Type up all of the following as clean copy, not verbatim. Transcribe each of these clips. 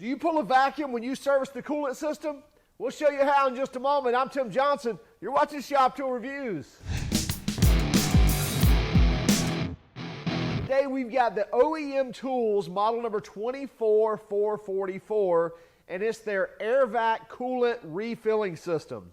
Do you pull a vacuum when you service the coolant system? We'll show you how in just a moment. I'm Tim Johnson. You're watching Shop Tool Reviews. Today we've got the OEM Tools model number 24444, and it's their Airvac coolant refilling system.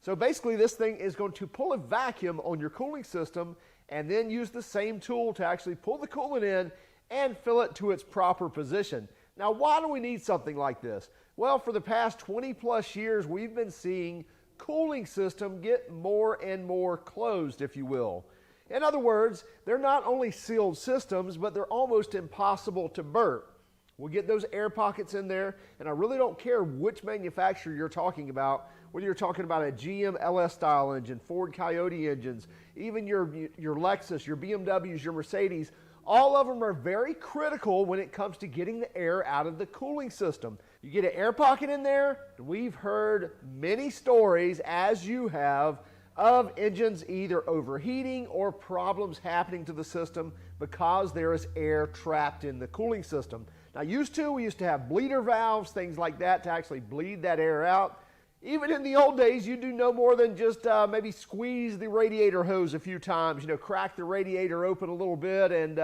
So basically this thing is going to pull a vacuum on your cooling system and then use the same tool to actually pull the coolant in and fill it to its proper position. Now, why do we need something like this? Well, for the past 20 plus years, we've been seeing cooling system get more and more closed, if you will. In other words, they're not only sealed systems, but they're almost impossible to burp. We'll get those air pockets in there, and I really don't care which manufacturer you're talking about, whether you're talking about a GM LS style engine, Ford Coyote engines, even your Lexus, your BMWs, your Mercedes. All of them are very critical when it comes to getting the air out of the cooling system. You get an air pocket in there, we've heard many stories, as you have, of engines either overheating or problems happening to the system because there is air trapped in the cooling system. Now, we used to have bleeder valves, things like that, to actually bleed that air out. Even in the old days, you do no more than just maybe squeeze the radiator hose a few times, crack the radiator open a little bit and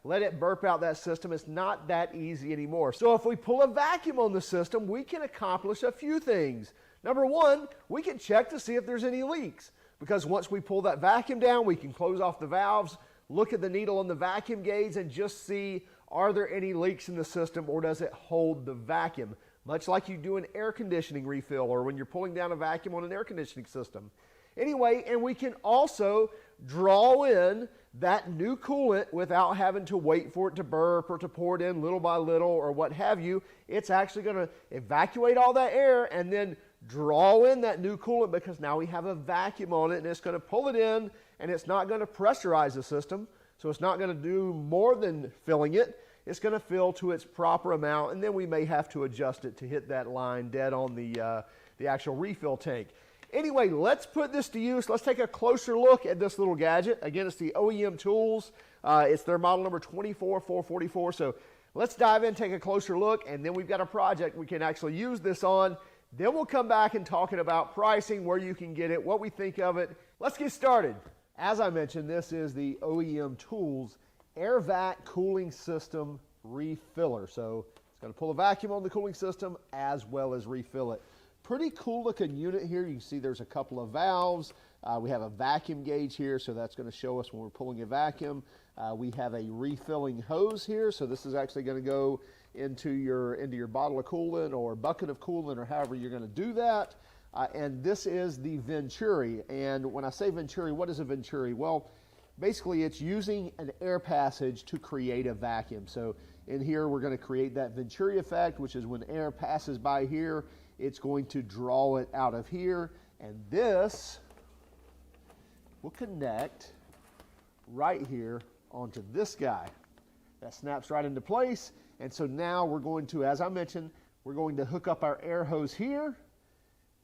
let it burp out that system. It's not that easy anymore. So if we pull a vacuum on the system, we can accomplish a few things. Number one, we can check to see if there's any leaks, because once we pull that vacuum down, we can close off the valves, look at the needle on the vacuum gauge and just see, are there any leaks in the system or does it hold the vacuum? Much like you do an air conditioning refill or when you're pulling down a vacuum on an air conditioning system. Anyway, and we can also draw in that new coolant without having to wait for it to burp or to pour it in little by little or what have you. It's actually going to evacuate all that air and then draw in that new coolant, because now we have a vacuum on it and it's going to pull it in, and it's not going to pressurize the system. So it's not going to do more than filling it. It's going to fill to its proper amount, and then we may have to adjust it to hit that line dead on the actual refill tank. Anyway, let's put this to use. Let's take a closer look at this little gadget. Again, it's the OEM Tools. It's their model number 24444. So let's dive in, take a closer look, and then we've got a project we can actually use this on. Then we'll come back and talking about pricing, where you can get it, what we think of it. Let's get started. As I mentioned, this is the OEM Tools Airvac cooling system refiller. So it's going to pull a vacuum on the cooling system as well as refill it. Pretty cool looking unit here. You can see there's a couple of valves. We have a vacuum gauge here, so that's going to show us when we're pulling a vacuum. We have a refilling hose here, so this is actually going to go into your bottle of coolant or bucket of coolant or however you're going to do that. And this is the Venturi. And when I say Venturi, what is a Venturi? Well, basically it's using an air passage to create a vacuum. So in here we're going to create that Venturi effect, which is when air passes by here, it's going to draw it out of here. And this will connect right here onto this guy. That snaps right into place. And so now we're going to, as I mentioned, we're going to hook up our air hose here.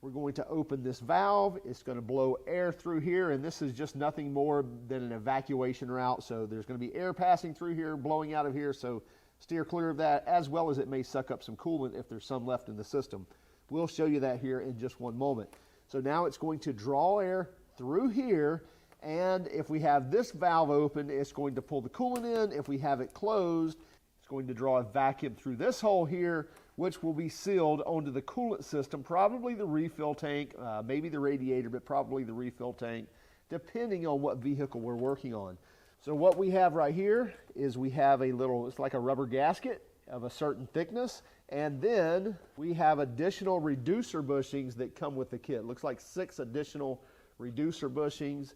We're going to open this valve. It's going to blow air through here, and this is just nothing more than an evacuation route. So there's going to be air passing through here, blowing out of here, so steer clear of that, as well as it may suck up some coolant if there's some left in the system. We'll show you that here in just one moment. So now it's going to draw air through here, and if we have this valve open, it's going to pull the coolant in. If we have it closed, it's going to draw a vacuum through this hole here, which will be sealed onto the coolant system, probably the refill tank, maybe the radiator, but probably the refill tank, depending on what vehicle we're working on. So what we have right here is we have a little, it's like a rubber gasket of a certain thickness, and then we have additional reducer bushings that come with the kit. Looks like 6 additional reducer bushings,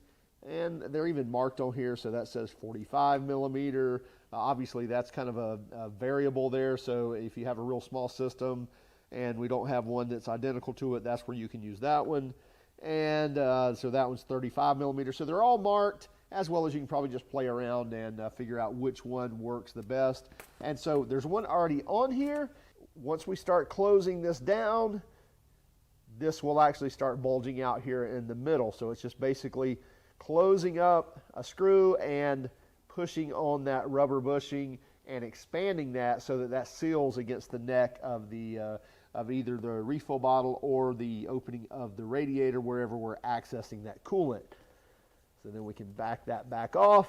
and they're even marked on here, so that says 45 millimeter. Obviously, that's kind of a variable there, so if you have a real small system and we don't have one that's identical to it, that's where you can use that one. And so that one's 35 millimeter. So they're all marked, as well as you can probably just play around and figure out which one works the best. And so there's one already on here. Once we start closing this down, this will actually start bulging out here in the middle. So it's just basically closing up a screw and pushing on that rubber bushing, and expanding that so that that seals against the neck of the of either the refill bottle or the opening of the radiator wherever we're accessing that coolant. So then we can back that back off,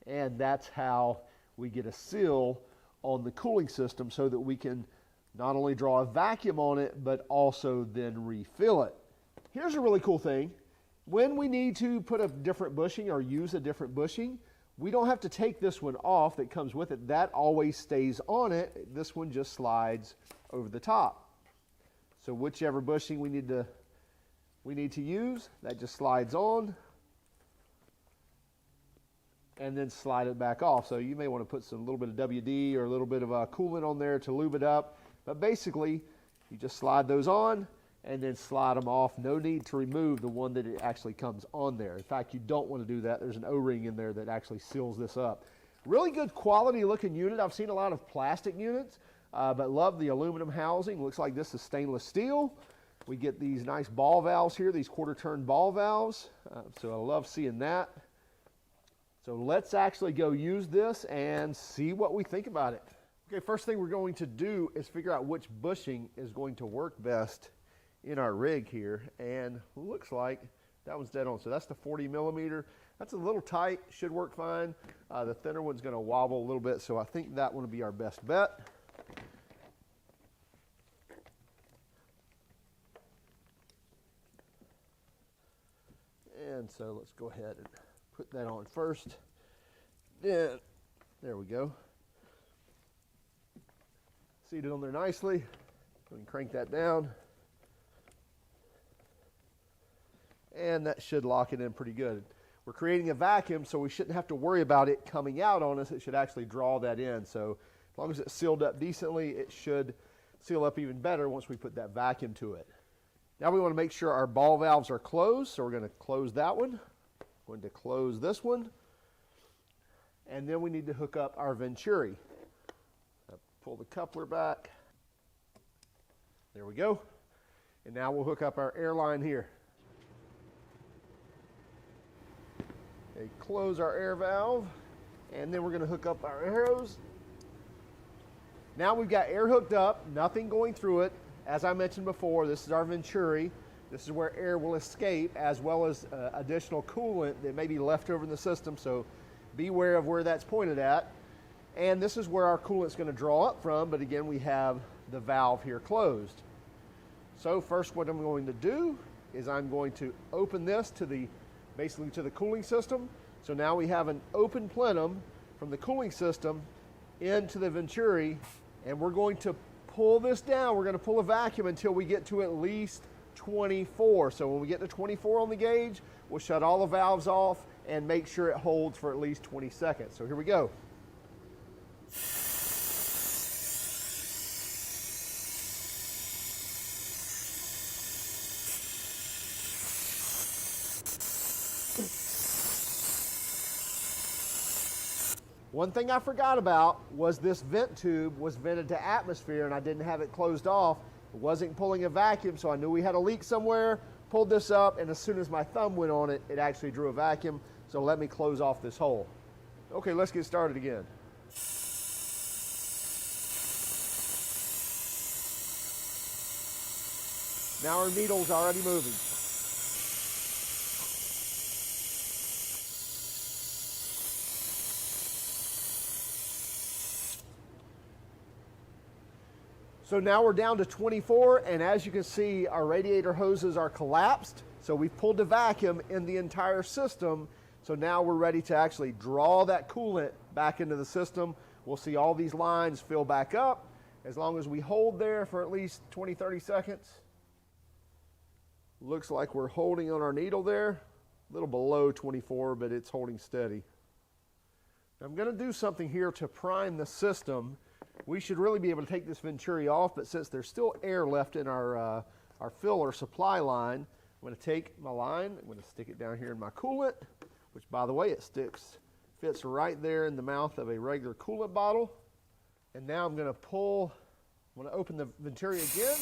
and that's how we get a seal on the cooling system so that we can not only draw a vacuum on it but also then refill it. Here's a really cool thing. When we need to put a different bushing or use a different bushing, we don't have to take this one off that comes with it. That always stays on it. This one just slides over the top. So whichever bushing we need to use, that just slides on and then slide it back off. So you may want to put a little bit of WD or a little bit of coolant on there to lube it up. But basically, you just slide those on and then slide them off. No need to remove the one that it actually comes on there. In fact, you don't want to do that. There's an O-ring in there that actually seals this up. Really good quality looking unit. I've seen a lot of plastic units, but love the aluminum housing. Looks like this is stainless steel. We get these nice ball valves here, these quarter turn ball valves. So I love seeing that. So let's actually go use this and see what we think about it. Okay, first thing we're going to do is figure out which bushing is going to work best in our rig here, and looks like that one's dead on. So that's the 40 millimeter. That's a little tight, should work fine. The thinner one's going to wobble a little bit, so I think that one will be our best bet. And so let's go ahead and put that on first. Then, there we go. Seated on there nicely. We can crank that down. And that should lock it in pretty good. We're creating a vacuum, so we shouldn't have to worry about it coming out on us. It should actually draw that in. So as long as it's sealed up decently, it should seal up even better once we put that vacuum to it. Now we want to make sure our ball valves are closed, so we're going to close that one. We're going to close this one. And then we need to hook up our venturi. Pull the coupler back. There we go. And now we'll hook up our air line here. Okay, close our air valve, and then we're going to hook up our arrows. Now we've got air hooked up, nothing going through it. As I mentioned before, this is our venturi. This is where air will escape, as well as additional coolant that may be left over in the system, so beware of where that's pointed at. And this is where our coolant's going to draw up from, but again, we have the valve here closed. So first what I'm going to do is I'm going to open this to basically to the cooling system. So now we have an open plenum from the cooling system into the venturi, and we're going to pull this down. We're going to pull a vacuum until we get to at least 24. So when we get to 24 on the gauge, we'll shut all the valves off and make sure it holds for at least 20 seconds. So here we go. One thing I forgot about was this vent tube was vented to atmosphere, and I didn't have it closed off. It wasn't pulling a vacuum, so I knew we had a leak somewhere. Pulled this up, and as soon as my thumb went on it, it actually drew a vacuum. So let me close off this hole. Okay, let's get started again. Now our needle's already moving. So now we're down to 24, and as you can see, our radiator hoses are collapsed. So we've pulled the vacuum in the entire system. So now we're ready to actually draw that coolant back into the system. We'll see all these lines fill back up as long as we hold there for at least 20, 30 seconds. Looks like we're holding on our needle there, a little below 24, but it's holding steady. I'm going to do something here to prime the system. We should really be able to take this venturi off, but since there's still air left in our filler supply line, I'm going to take my line, I'm going to stick it down here in my coolant, which by the way, it fits right there in the mouth of a regular coolant bottle. And now I'm going to open the venturi again.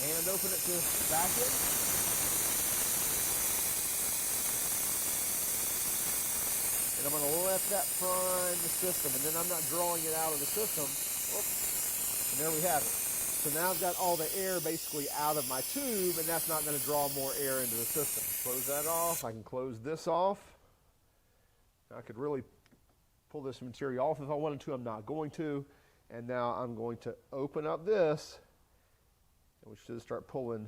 And open it to vacuum. And I'm going to let that prime the system, and then I'm not drawing it out of the system. Oops. And there we have it. So now I've got all the air basically out of my tube, and that's not going to draw more air into the system. Close that off. I can close this off. I could really pull this material off if I wanted to. I'm not going to. And now I'm going to open up this, and we should start pulling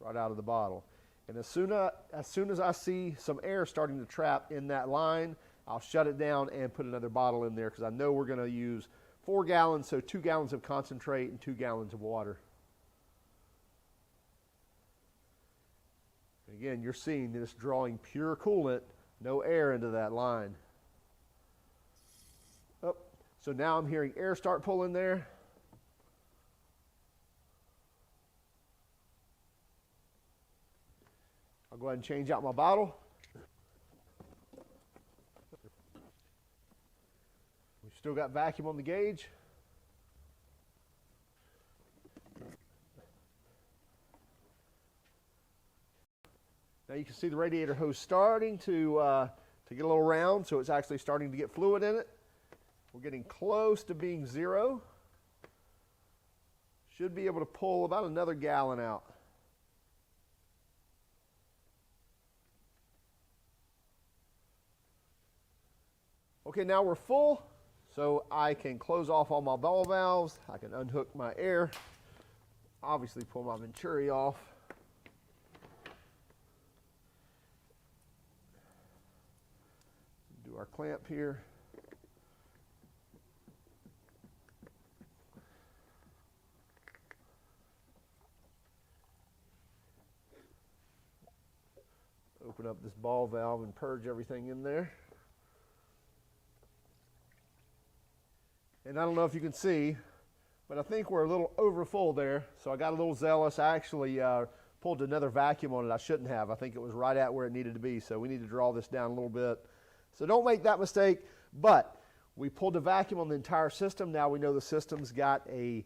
right out of the bottle. And as soon as I see some air starting to trap in that line, I'll shut it down and put another bottle in there, because I know we're going to use 4 gallons, so 2 gallons of concentrate and 2 gallons of water. And again, you're seeing this drawing pure coolant, no air into that line. Oh, so now I'm hearing air start pulling there. I'll go ahead and change out my bottle. We've still got vacuum on the gauge. Now you can see the radiator hose starting to get a little round, so it's actually starting to get fluid in it. We're getting close to being 0. Should be able to pull about another gallon out. Okay, now we're full, so I can close off all my ball valves. I can unhook my air, obviously pull my venturi off. Do our clamp here. Open up this ball valve and purge everything in there. And I don't know if you can see, but I think we're a little over full there. So I got a little zealous. I actually pulled another vacuum on it. I shouldn't have. I think it was right at where it needed to be. So we need to draw this down a little bit. So don't make that mistake. But we pulled a vacuum on the entire system. Now we know the system's got a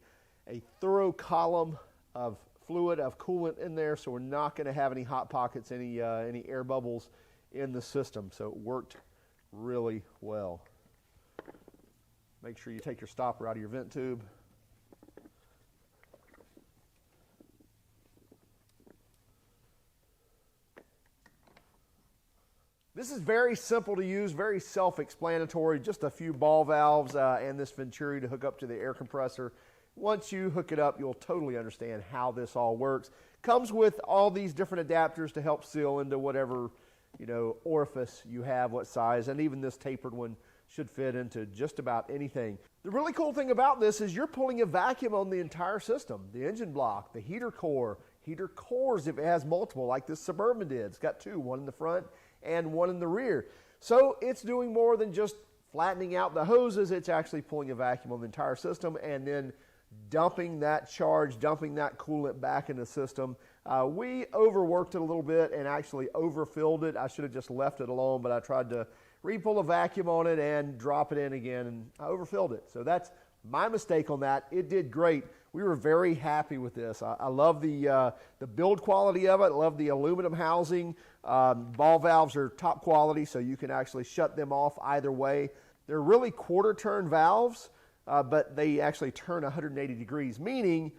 thorough column of fluid, of coolant in there. So we're not going to have any hot pockets, any air bubbles in the system. So it worked really well. Make sure you take your stopper out of your vent tube. This is very simple to use, very self-explanatory, just a few ball valves and this venturi to hook up to the air compressor. Once you hook it up, you'll totally understand how this all works. Comes with all these different adapters to help seal into whatever, orifice you have, what size, and even this tapered one should fit into just about anything. The really cool thing about this is you're pulling a vacuum on the entire system. The engine block, the heater core, heater cores if it has multiple, like this Suburban did. It's got 2, one in the front and one in the rear. So it's doing more than just flattening out the hoses. It's actually pulling a vacuum on the entire system and then dumping that charge, dumping that coolant back in the system. We overworked it a little bit and actually overfilled it. I should have just left it alone, but I tried to re-pull a vacuum on it and drop it in again, and I overfilled it. So that's my mistake on that. It did great. We were very happy with this. I love the build quality of it. I love the aluminum housing. Ball valves are top quality, so you can actually shut them off either way. They're really quarter-turn valves, but they actually turn 180 degrees, meaning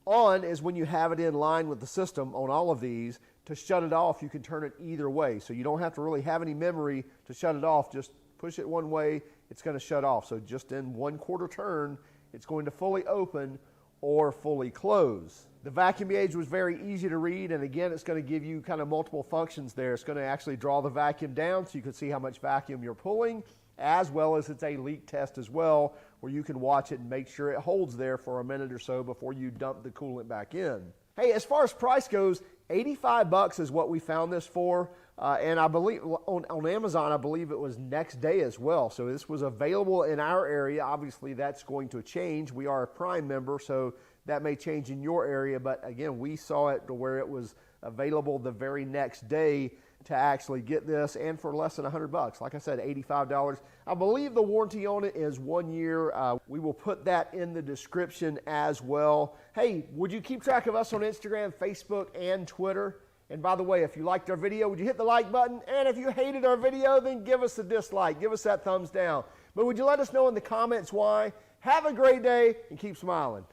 on is when you have it in line with the system on all of these. To shut it off, you can turn it either way. So you don't have to really have any memory to shut it off. Just push it one way, it's going to shut off. So just in 1/4 turn, it's going to fully open or fully close. The vacuum gauge was very easy to read, and again, it's going to give you kind of multiple functions there. It's going to actually draw the vacuum down so you can see how much vacuum you're pulling, as well as it's a leak test as well, where you can watch it and make sure it holds there for a minute or so before you dump the coolant back in. Hey, as far as price goes, $85 is what we found this for, and I believe on Amazon, I believe it was next day as well. So this was available in our area. Obviously, that's going to change. We are a Prime member, so that may change in your area. But again, we saw it to where it was available the very next day to actually get this, and for less than $100. Like I said, $85. I believe the warranty on it is 1 year. We will put that in the description as well. Hey, would you keep track of us on Instagram, Facebook, and Twitter? And by the way, if you liked our video, would you hit the like button? And if you hated our video, then give us a dislike. Give us that thumbs down. But would you let us know in the comments why? Have a great day and keep smiling.